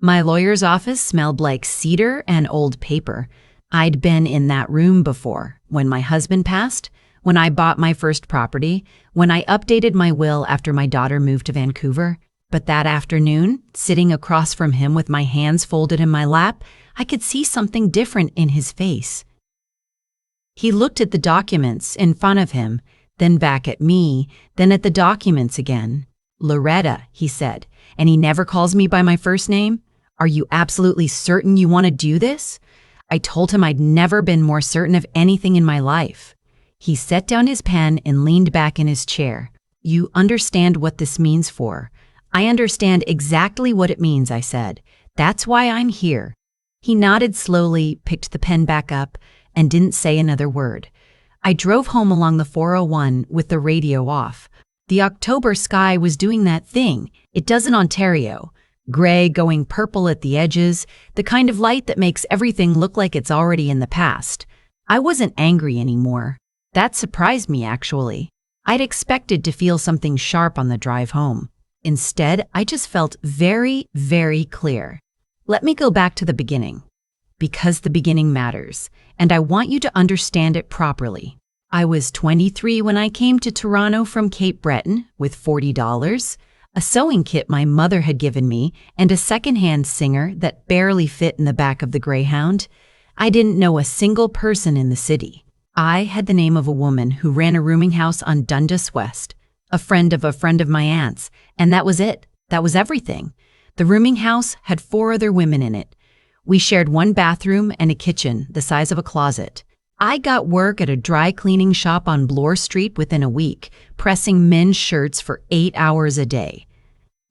My lawyer's office smelled like cedar and old paper. I'd been in that room before, when my husband passed, when I bought my first property, when I updated my will after my daughter moved to Vancouver. But that afternoon, sitting across from him with my hands folded in my lap, I could see something different in his face. He looked at the documents in front of him, then back at me, then at the documents again. "Loretta," he said, "and he never calls me by my first name? Are you absolutely certain you want to do this?" I told him I'd never been more certain of anything in my life. He set down his pen and leaned back in his chair. "You understand what this means for." "I understand exactly what it means," I said. "That's why I'm here." He nodded slowly, picked the pen back up, and didn't say another word. I drove home along the 401 with the radio off. The October sky was doing that thing it does in Ontario. Gray going purple at the edges, the kind of light that makes everything look like it's already in the past. I wasn't angry anymore. That surprised me, actually. I'd expected to feel something sharp on the drive home. Instead, I just felt very, very clear. Let me go back to the beginning. Because the beginning matters, and I want you to understand it properly. I was 23 when I came to Toronto from Cape Breton with $40, a sewing kit my mother had given me, and a secondhand singer that barely fit in the back of the Greyhound. I didn't know a single person in the city. I had the name of a woman who ran a rooming house on Dundas West, a friend of my aunt's, and that was it. That was everything. The rooming house had 4 other women in it. We shared one bathroom and a kitchen the size of a closet. I got work at a dry cleaning shop on Bloor Street within a week, pressing men's shirts for 8 hours a day.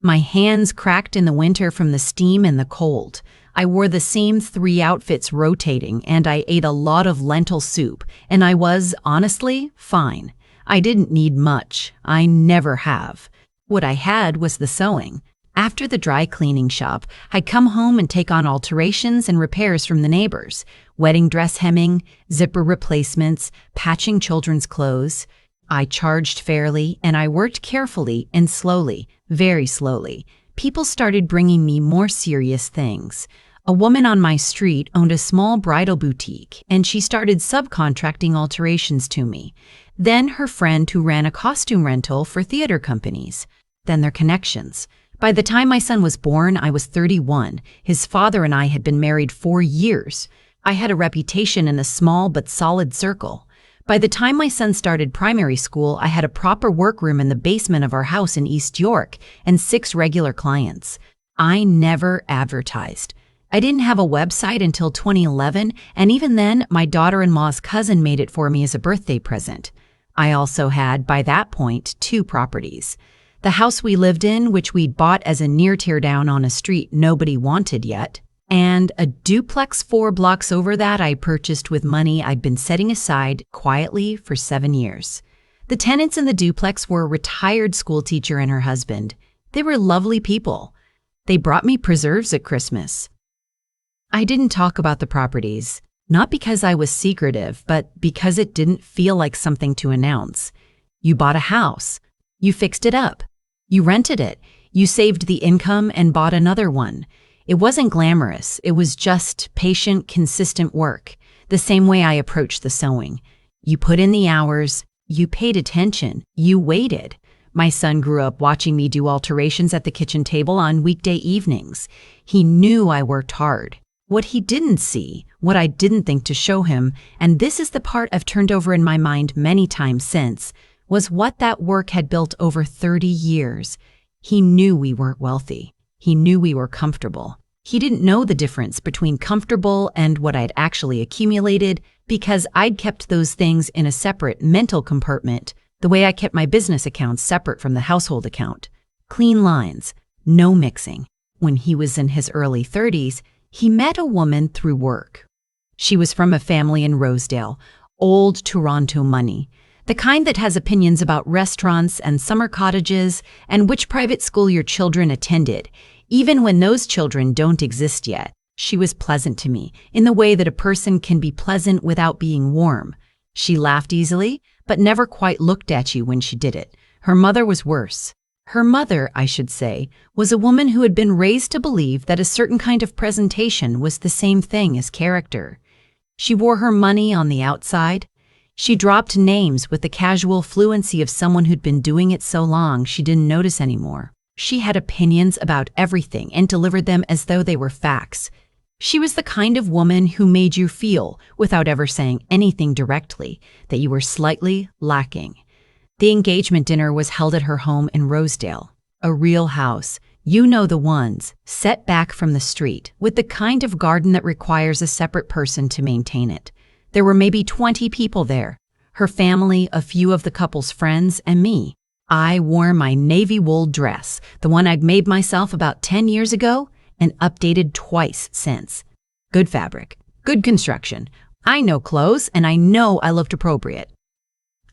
My hands cracked in the winter from the steam and the cold. I wore the same 3 outfits rotating, and I ate a lot of lentil soup, and I was, honestly, fine. I didn't need much. I never have. What I had was the sewing. After the dry cleaning shop, I'd come home and take on alterations and repairs from the neighbors, wedding dress hemming, zipper replacements, patching children's clothes. I charged fairly, and I worked carefully and slowly, very slowly. People started bringing me more serious things. A woman on my street owned a small bridal boutique, and she started subcontracting alterations to me. Then her friend who ran a costume rental for theater companies. Then their connections. By the time my son was born, I was 31. His father and I had been married 4 years. I had a reputation in a small but solid circle. By the time my son started primary school, I had a proper workroom in the basement of our house in East York and 6 regular clients. I never advertised. I didn't have a website until 2011, and even then, my daughter-in-law's cousin made it for me as a birthday present. I also had, by that point, 2 properties. The house we lived in, which we'd bought as a near teardown on a street nobody wanted yet, and a duplex 4 blocks over that I purchased with money I'd been setting aside quietly for 7 years. The tenants in the duplex were a retired schoolteacher and her husband. They were lovely people. They brought me preserves at Christmas. I didn't talk about the properties, not because I was secretive, but because it didn't feel like something to announce. You bought a house. You fixed it up. You rented it. You saved the income and bought another one. It wasn't glamorous. It was just patient, consistent work, the same way I approached the sewing. You put in the hours. You paid attention. You waited. My son grew up watching me do alterations at the kitchen table on weekday evenings. He knew I worked hard. What he didn't see, what I didn't think to show him, and this is the part I've turned over in my mind many times since, was what that work had built over 30 years. He knew we weren't wealthy. He knew we were comfortable. He didn't know the difference between comfortable and what I'd actually accumulated because I'd kept those things in a separate mental compartment, the way I kept my business accounts separate from the household account. Clean lines, no mixing. When he was in his early 30s, he met a woman through work. She was from a family in Rosedale, old Toronto money, the kind that has opinions about restaurants and summer cottages and which private school your children attended, even when those children don't exist yet. She was pleasant to me, in the way that a person can be pleasant without being warm. She laughed easily, but never quite looked at you when she did it. Her mother was worse. Her mother, I should say, was a woman who had been raised to believe that a certain kind of presentation was the same thing as character. She wore her money on the outside. She dropped names with the casual fluency of someone who'd been doing it so long she didn't notice anymore. She had opinions about everything and delivered them as though they were facts. She was the kind of woman who made you feel, without ever saying anything directly, that you were slightly lacking. The engagement dinner was held at her home in Rosedale, a real house. You know the ones, set back from the street, with the kind of garden that requires a separate person to maintain it. There were maybe 20 people there, her family, a few of the couple's friends, and me. I wore my navy wool dress, the one I'd made myself about 10 years ago and updated twice since. Good fabric, good construction. I know clothes, and I know I looked appropriate.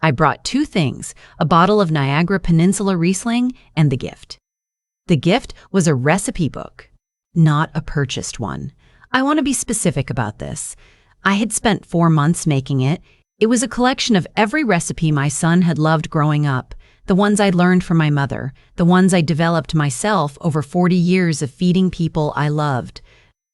I brought two things, a bottle of Niagara Peninsula Riesling and the gift. The gift was a recipe book, not a purchased one. I want to be specific about this. I had spent 4 months making it. It was a collection of every recipe my son had loved growing up, the ones I'd learned from my mother, the ones I developed myself over 40 years of feeding people I loved.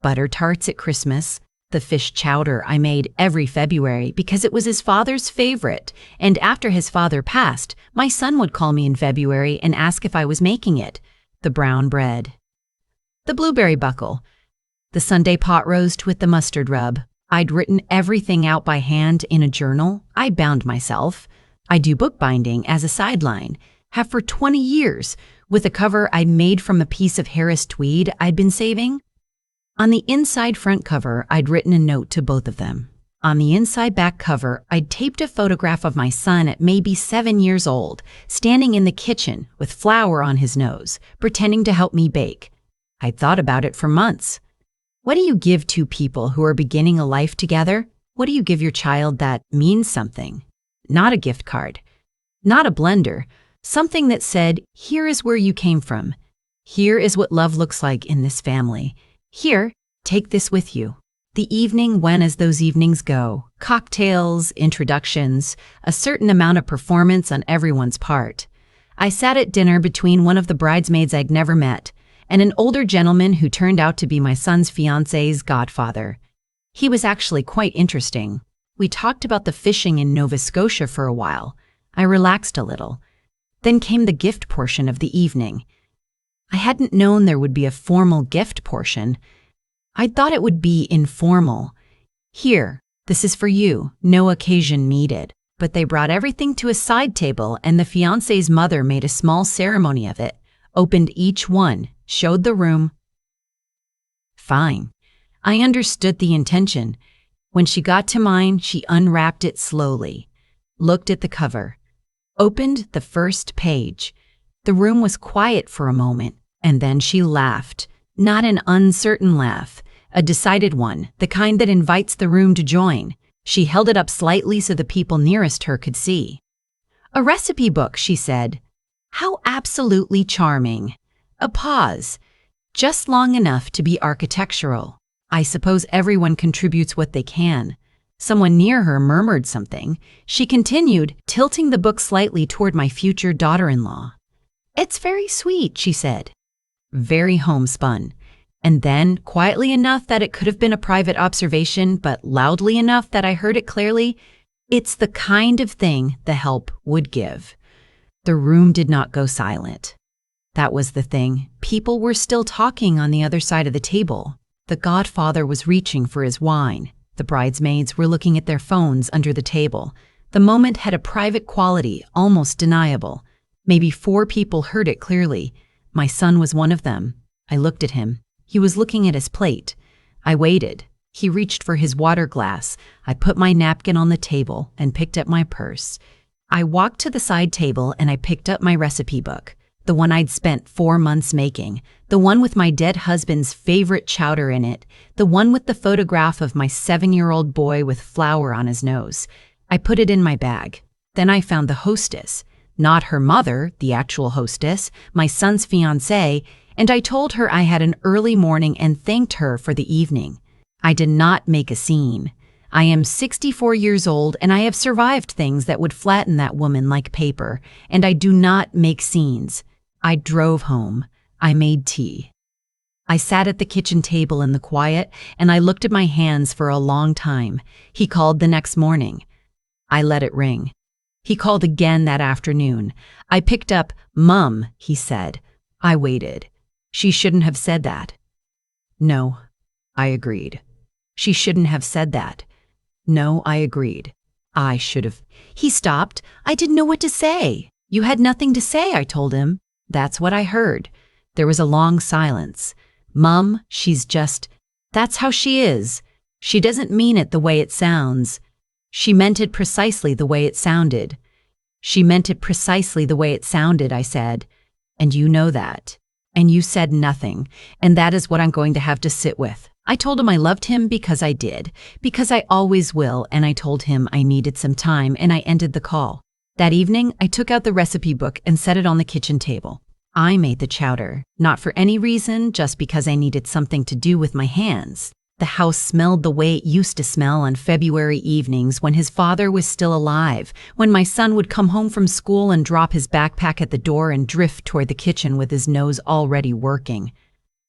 Butter tarts at Christmas, the fish chowder I made every February because it was his father's favorite, and after his father passed, my son would call me in February and ask if I was making it. The brown bread. The blueberry buckle. The Sunday pot roast with the mustard rub. I'd written everything out by hand in a journal. I bound myself. I do bookbinding as a sideline, have for 20 years, with a cover I made from a piece of Harris tweed I'd been saving. On the inside front cover, I'd written a note to both of them. On the inside back cover, I'd taped a photograph of my son at maybe 7 years old, standing in the kitchen with flour on his nose, pretending to help me bake. I'd thought about it for months. What do you give two people who are beginning a life together? What do you give your child that means something? Not a gift card, not a blender, something that said, here is where you came from. Here is what love looks like in this family. Here, take this with you. The evening went as those evenings go. Cocktails, introductions, a certain amount of performance on everyone's part. I sat at dinner between one of the bridesmaids I'd never met and an older gentleman who turned out to be my son's fiancé's godfather. He was actually quite interesting. We talked about the fishing in Nova Scotia for a while. I relaxed a little. Then came the gift portion of the evening. I hadn't known there would be a formal gift portion. I'd thought it would be informal. Here, this is for you, no occasion needed. But they brought everything to a side table and the fiancé's mother made a small ceremony of it, opened each one, showed the room. Fine. I understood the intention. When she got to mine, she unwrapped it slowly, looked at the cover, opened the first page. The room was quiet for a moment, and then she laughed. Not an uncertain laugh, a decided one, the kind that invites the room to join. She held it up slightly so the people nearest her could see. A recipe book, she said. How absolutely charming. A pause, just long enough to be architectural. I suppose everyone contributes what they can. Someone near her murmured something. She continued, tilting the book slightly toward my future daughter-in-law. It's very sweet, she said. Very homespun. And then, quietly enough that it could have been a private observation, but loudly enough that I heard it clearly, it's the kind of thing the help would give. The room did not go silent. That was the thing. People were still talking on the other side of the table. The godfather was reaching for his wine. The bridesmaids were looking at their phones under the table. The moment had a private quality, almost deniable. Maybe 4 people heard it clearly. My son was one of them. I looked at him. He was looking at his plate. I waited. He reached for his water glass. I put my napkin on the table and picked up my purse. I walked to the side table and I picked up my recipe book, the one I'd spent 4 months making, the one with my dead husband's favorite chowder in it, the one with the photograph of my 7-year-old boy with flour on his nose. I put it in my bag. Then I found the hostess, not her mother, the actual hostess, my son's fiancée, and I told her I had an early morning and thanked her for the evening. I did not make a scene. I am 64 years old and I have survived things that would flatten that woman like paper, and I do not make scenes. I drove home. I made tea. I sat at the kitchen table in the quiet, and I looked at my hands for a long time. He called the next morning. I let it ring. He called again that afternoon. I picked up. "Mum," he said. I waited. "She shouldn't have said that." "No," I agreed. "She shouldn't have said that." "No," I agreed. "I should have." He stopped. I didn't know what to say. "You had nothing to say," I told him. "That's what I heard." There was a long silence. "Mum, she's just, that's how she is. She doesn't mean it the way it sounds." "She meant it precisely the way it sounded." "She meant it precisely the way it sounded," I said. "And you know that. And you said nothing. And that is what I'm going to have to sit with." I told him I loved him because I did, because I always will, and I told him I needed some time, and I ended the call. That evening, I took out the recipe book and set it on the kitchen table. I made the chowder, not for any reason, just because I needed something to do with my hands. The house smelled the way it used to smell on February evenings when his father was still alive, when my son would come home from school and drop his backpack at the door and drift toward the kitchen with his nose already working.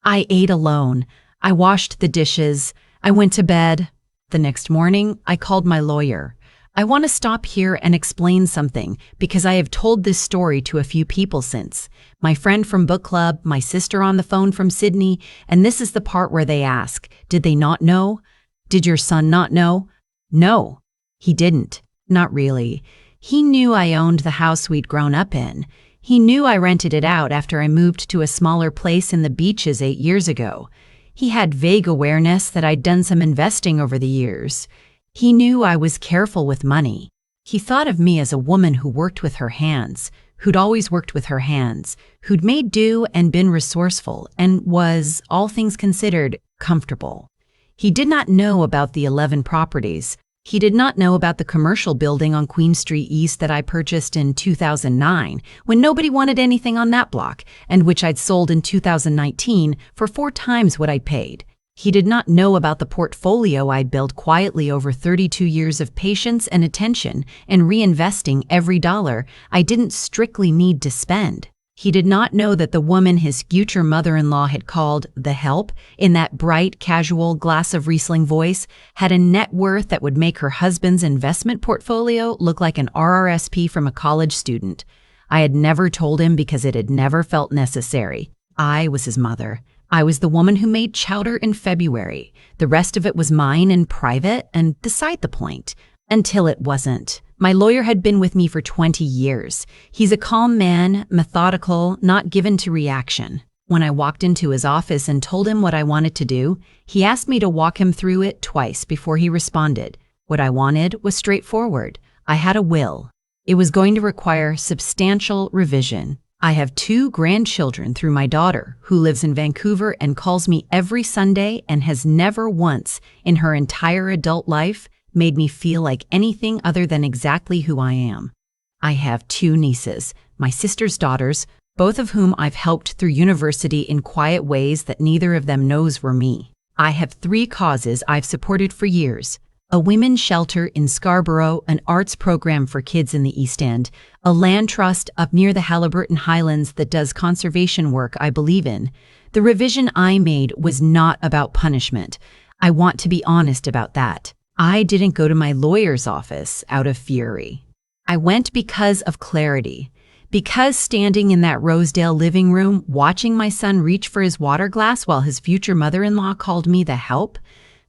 I ate alone. I washed the dishes. I went to bed. The next morning, I called my lawyer. I want to stop here and explain something, because I have told this story to a few people since. My friend from book club, my sister on the phone from Sydney, and this is the part where they ask, did they not know? Did your son not know? No, he didn't. Not really. He knew I owned the house we'd grown up in. He knew I rented it out after I moved to a smaller place in the beaches 8 years ago. He had vague awareness that I'd done some investing over the years. He knew I was careful with money. He thought of me as a woman who worked with her hands, who'd always worked with her hands, who'd made do and been resourceful, and was, all things considered, comfortable. He did not know about the 11 properties. He did not know about the commercial building on Queen Street East that I purchased in 2009, when nobody wanted anything on that block, and which I'd sold in 2019 for 4 times what I paid. He did not know about the portfolio I'd built quietly over 32 years of patience and attention and reinvesting every dollar I didn't strictly need to spend. He did not know that the woman his future mother-in-law had called the help, in that bright, casual glass of Riesling voice, had a net worth that would make her husband's investment portfolio look like an RRSP from a college student. I had never told him because it had never felt necessary. I was his mother. I was the woman who made chowder in February. The rest of it was mine and private and beside the point. Until it wasn't. My lawyer had been with me for 20 years. He's a calm man, methodical, not given to reaction. When I walked into his office and told him what I wanted to do, he asked me to walk him through it twice before he responded. What I wanted was straightforward. I had a will. It was going to require substantial revision. I have 2 grandchildren through my daughter, who lives in Vancouver and calls me every Sunday and has never once, in her entire adult life, made me feel like anything other than exactly who I am. I have 2 nieces, my sister's daughters, both of whom I've helped through university in quiet ways that neither of them knows were me. I have 3 causes I've supported for years. A women's shelter in Scarborough, an arts program for kids in the East End, a land trust up near the Haliburton Highlands that does conservation work I believe in. The revision I made was not about punishment. I want to be honest about that. I didn't go to my lawyer's office out of fury. I went because of clarity. Because standing in that Rosedale living room, watching my son reach for his water glass while his future mother-in-law called me the help,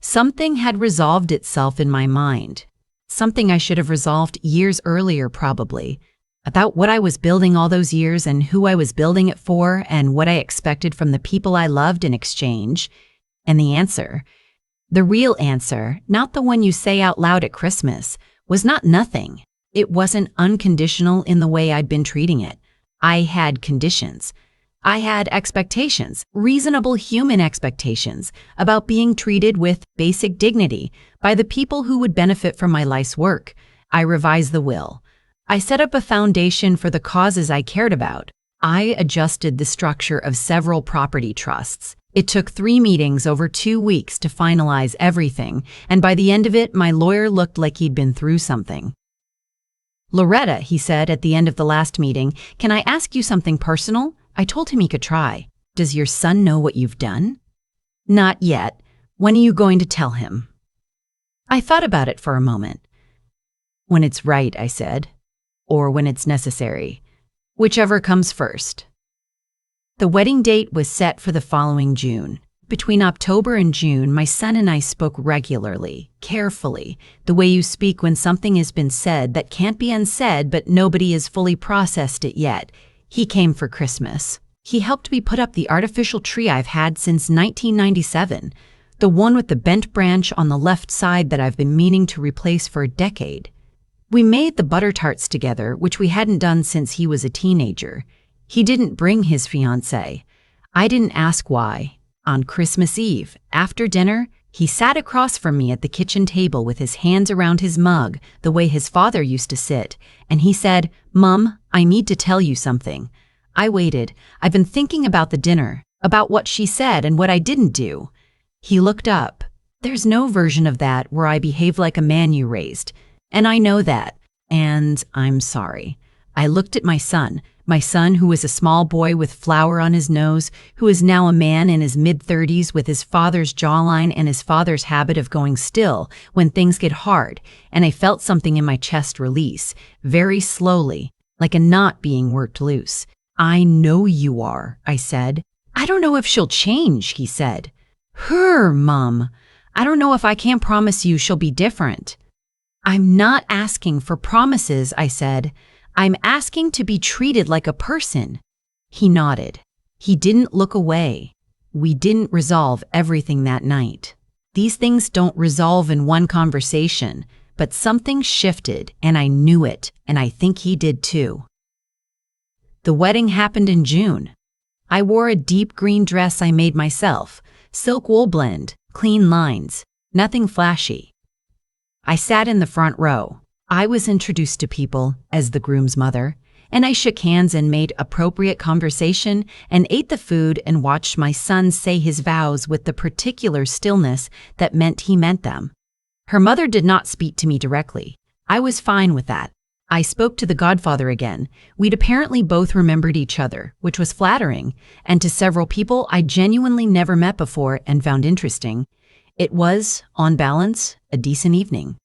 something had resolved itself in my mind. Something I should have resolved years earlier, probably. About what I was building all those years and who I was building it for and what I expected from the people I loved in exchange. And the answer, the real answer, not the one you say out loud at Christmas, was not nothing. It wasn't unconditional in the way I'd been treating it. I had conditions. I had expectations, reasonable human expectations, about being treated with basic dignity by the people who would benefit from my life's work. I revised the will. I set up a foundation for the causes I cared about. I adjusted the structure of several property trusts. It took 3 meetings over 2 weeks to finalize everything, and by the end of it, my lawyer looked like he'd been through something. "Loretta," he said at the end of the last meeting, "can I ask you something personal? I told him he could try. Does your son know what you've done? Not yet. When are you going to tell him? I thought about it for a moment. When it's right, I said. Or when it's necessary. Whichever comes first. The wedding date was set for the following June. Between October and June, my son and I spoke regularly, carefully, the way you speak when something has been said that can't be unsaid but nobody has fully processed it yet. He came for Christmas. He helped me put up the artificial tree I've had since 1997, the one with the bent branch on the left side that I've been meaning to replace for a decade. We made the butter tarts together, which we hadn't done since he was a teenager. He didn't bring his fiancée. I didn't ask why. On Christmas Eve, after dinner, he sat across from me at the kitchen table with his hands around his mug, the way his father used to sit, and he said, "Mom, I need to tell you something." I waited. I've been thinking about the dinner, about what she said and what I didn't do. He looked up. There's no version of that where I behave like a man you raised, and I know that, and I'm sorry. I looked at my son who was a small boy with flour on his nose, who is now a man in his mid-30s with his father's jawline and his father's habit of going still when things get hard, and I felt something in my chest release, very slowly, like a knot being worked loose. "I know you are," I said. "I don't know if she'll change," he said. Mom. I don't know if I can promise you she'll be different." "I'm not asking for promises," I said. "I'm asking to be treated like a person." He nodded. He didn't look away. We didn't resolve everything that night. These things don't resolve in one conversation, but something shifted, and I knew it, and I think he did too. The wedding happened in June. I wore a deep green dress I made myself, silk wool blend, clean lines, nothing flashy. I sat in the front row. I was introduced to people as the groom's mother, and I shook hands and made appropriate conversation and ate the food and watched my son say his vows with the particular stillness that meant he meant them. Her mother did not speak to me directly. I was fine with that. I spoke to the godfather again. We'd apparently both remembered each other, which was flattering, and to several people I genuinely never met before and found interesting. It was, on balance, a decent evening.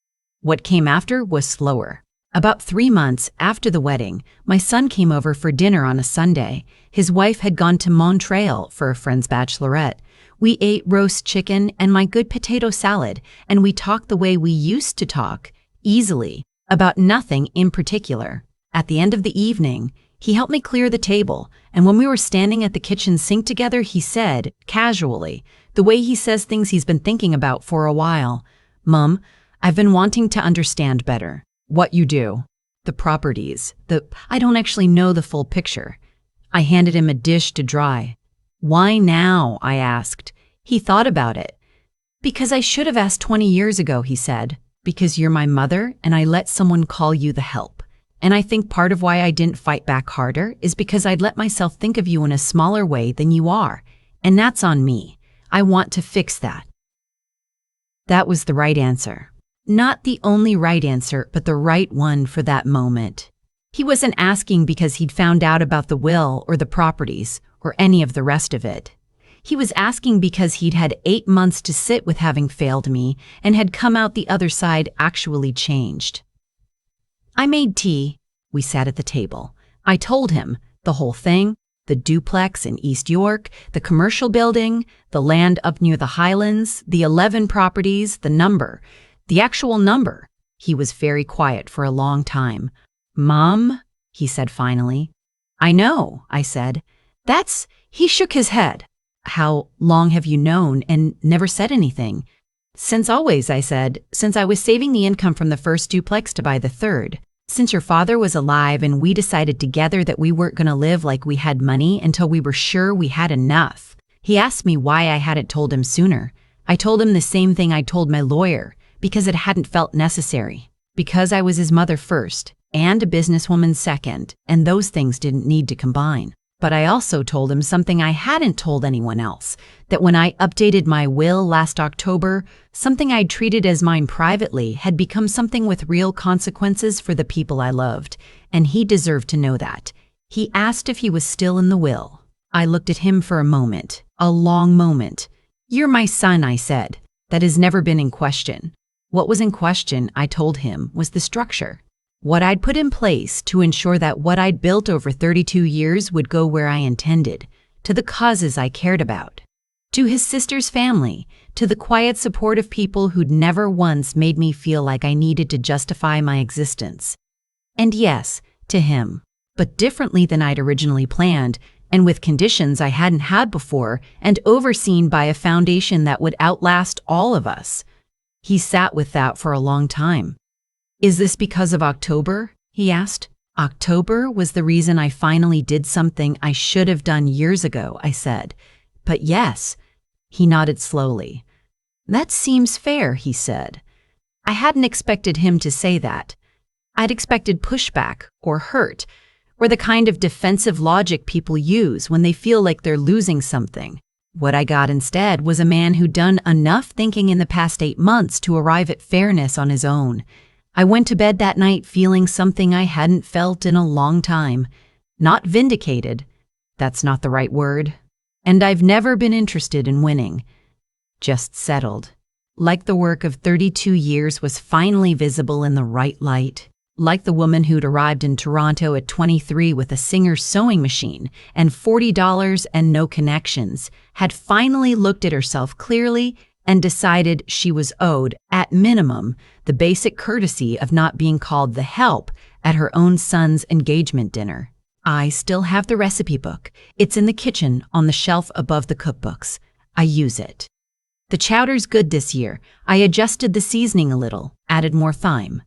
What came after was slower. About 3 months after the wedding, my son came over for dinner on a Sunday. His wife had gone to Montreal for a friend's bachelorette. We ate roast chicken and my good potato salad, and we talked the way we used to talk, easily, about nothing in particular. At the end of the evening, he helped me clear the table, and when we were standing at the kitchen sink together, he said, casually, the way he says things he's been thinking about for a while, "Mom, I've been wanting to understand better what you do, the properties, I don't actually know the full picture." I handed him a dish to dry. "Why now?" I asked. He thought about it. "Because I should have asked 20 years ago," he said. "Because you're my mother and I let someone call you the help. And I think part of why I didn't fight back harder is because I'd let myself think of you in a smaller way than you are. And that's on me. I want to fix that." That was the right answer. Not the only right answer, but the right one for that moment. He wasn't asking because he'd found out about the will or the properties or any of the rest of it. He was asking because he'd had 8 months to sit with having failed me and had come out the other side actually changed. I made tea. We sat at the table. I told him the whole thing, the duplex in East York, the commercial building, the land up near the Highlands, the 11 properties, the number. The actual number. He was very quiet for a long time. "Mom," he said finally. "I know," I said. He shook his head. "How long have you known and never said anything?" "Since always," I said, "since I was saving the income from the first duplex to buy the third. Since your father was alive and we decided together that we weren't going to live like we had money until we were sure we had enough." He asked me why I hadn't told him sooner. I told him the same thing I told my lawyer. Because it hadn't felt necessary. Because I was his mother first, and a businesswoman second, and those things didn't need to combine. But I also told him something I hadn't told anyone else, that when I updated my will last October, something I'd treated as mine privately had become something with real consequences for the people I loved, and he deserved to know that. He asked if he was still in the will. I looked at him for a moment, a long moment. "You're my son," I said. "That has never been in question." What was in question, I told him, was the structure. What I'd put in place to ensure that what I'd built over 32 years would go where I intended, to the causes I cared about. To his sister's family, to the quiet support of people who'd never once made me feel like I needed to justify my existence. And yes, to him, but differently than I'd originally planned, and with conditions I hadn't had before, and overseen by a foundation that would outlast all of us. He sat with that for a long time. "Is this because of October?" he asked. "October was the reason I finally did something I should have done years ago," I said. "But yes." He nodded slowly. "That seems fair," he said. I hadn't expected him to say that. I'd expected pushback or hurt, or the kind of defensive logic people use when they feel like they're losing something. What I got instead was a man who'd done enough thinking in the past 8 months to arrive at fairness on his own. I went to bed that night feeling something I hadn't felt in a long time. Not vindicated. That's not the right word. And I've never been interested in winning. Just settled. Like the work of 32 years was finally visible in the right light. Like the woman who'd arrived in Toronto at 23 with a Singer's sewing machine and $40 and no connections, had finally looked at herself clearly and decided she was owed, at minimum, the basic courtesy of not being called the help at her own son's engagement dinner. I still have the recipe book. It's in the kitchen on the shelf above the cookbooks. I use it. The chowder's good this year. I adjusted the seasoning a little, added more thyme.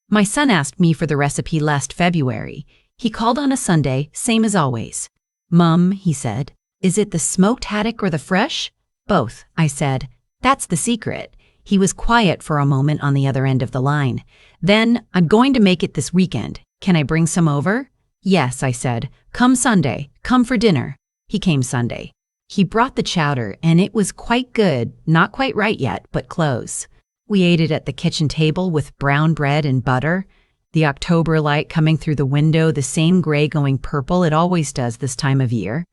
My son asked me for the recipe last February. He called on a Sunday, same as always. "Mum," he said, "is it the smoked haddock or the fresh?" "Both," I said. "That's the secret." He was quiet for a moment on the other end of the line. "Then, I'm going to make it this weekend. Can I bring some over?" "Yes," I said. "Come Sunday. Come for dinner." He came Sunday. He brought the chowder, and it was quite good, not quite right yet, but close. We ate it at the kitchen table with brown bread and butter, the October light coming through the window, the same gray going purple it always does this time of year.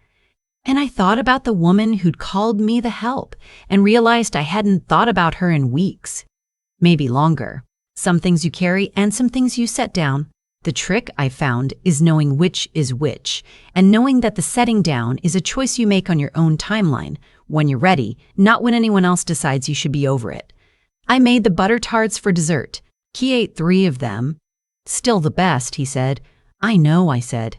And I thought about the woman who'd called me the help and realized I hadn't thought about her in weeks. Maybe longer. Some things you carry and some things you set down. The trick, I found, is knowing which is which, and knowing that the setting down is a choice you make on your own timeline, when you're ready, not when anyone else decides you should be over it. I made the butter tarts for dessert. He ate 3 of them. "Still the best," he said. "I know," I said.